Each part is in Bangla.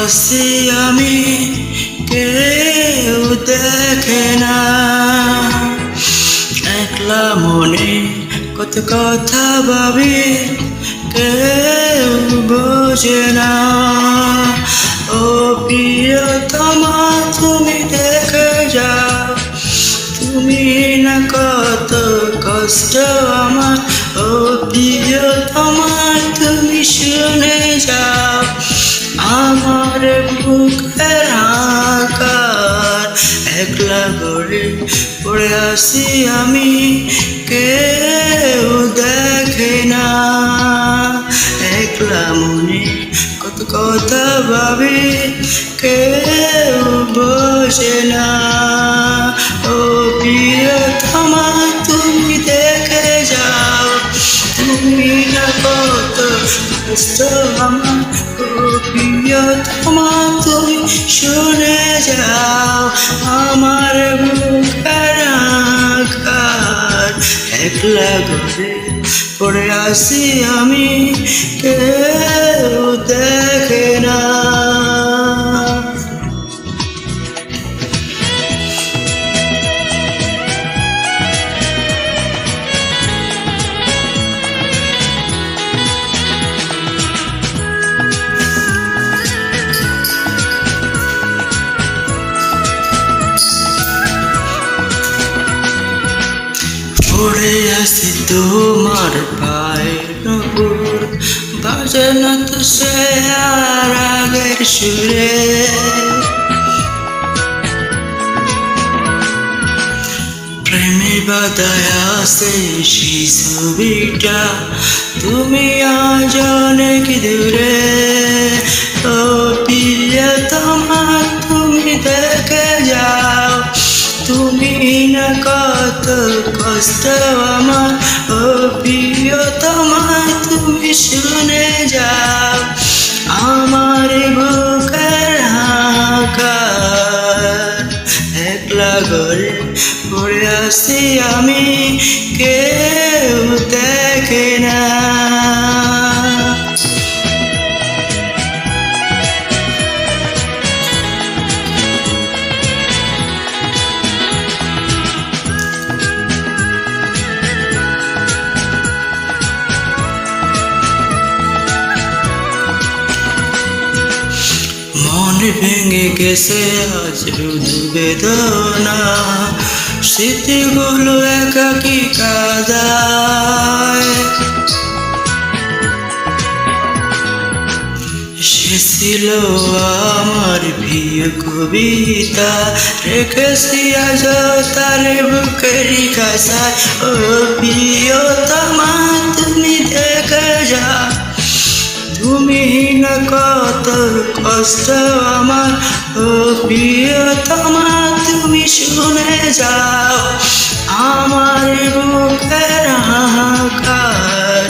আসি আমি, কেউ দেখে না। একলা মনে কত কথা ভাবি, কেউ বোঝে না। ও প্রিয়তমা তুমি দেখে যাও, তুমি না কত কষ্ট আমার। ও প্রিয়তমা তুমি শুনে যাও, আমার বুকের আকার। একলা ঘরে পড়ে আসি আমি, কেউ দেখে না। একলা মনে কত কথা ভাবি, কেউ বোঝে না। ও প্রিয়তমা তুমি দেখে যাও, তুমি না কত কষ্ট আমার। ও প্রিয়তমা তুমি শুনে যাও, আমার বুকের আঘাত। একলা ঘরে পড়ে আসি আমি, কেউ দেখে না। পড়ে আসি তোমার পায়ের উপর, বাজে না তো সে আর আগের সুরে। প্রেমে বাদায় আসে সেই ছবিটা, তুমি আজ অনেক দূরে। ও প্রিয়তমা তুমি দেখে যাও, তুমি না কত কষ্ট আমার। ও প্রিয়তমা তুমি শুনে যাও, আমার বুকের হাহাকার। একলা ঘরে পড়ে আসি আমি, কেউ দেখে না। মন ভেঙে গেছে আজ শুধু বেদনা, স্মৃতিগুলো একাকী কাঁদায়। সে ছিল আমার প্রিয় কবিতা, রেখেছি আজ তার বুকেরই খাঁচায়। ও প্রিয়তমা তুমি দেখে যাও, তুমি না কত কষ্ট আমার। ও প্রিয়তমা তুমি শুনে যাও, আমার বুকের হাহাকার।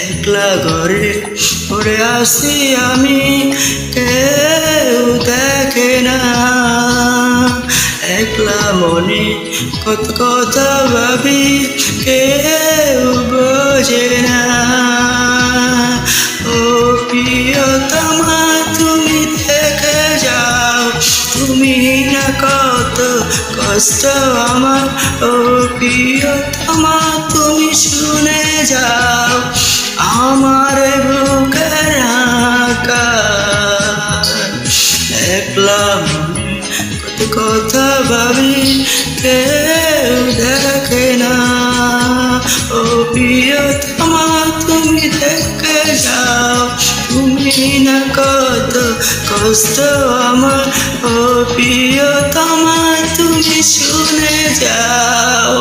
একলা ঘরে পড়ে আসি আমি, কেউ দেখে না। একলা মনে কত কথা ভাবি, কেউ বোঝে না। ও প্রিয়তমা তুমি দেখে যাও, তুমি না কত কষ্ট আমার। ও প্রিয়তমা তুমি শুনে যাও, আমার বুকের আকার। একলা মনে কত কথা ভাবি, কেউ দেখে না। ও প্রিয়তমা তুমি দেখে যাও, তুমি না কত কষ্ট আমার। ও প্রিয়তমা তুমি শুনে যাও।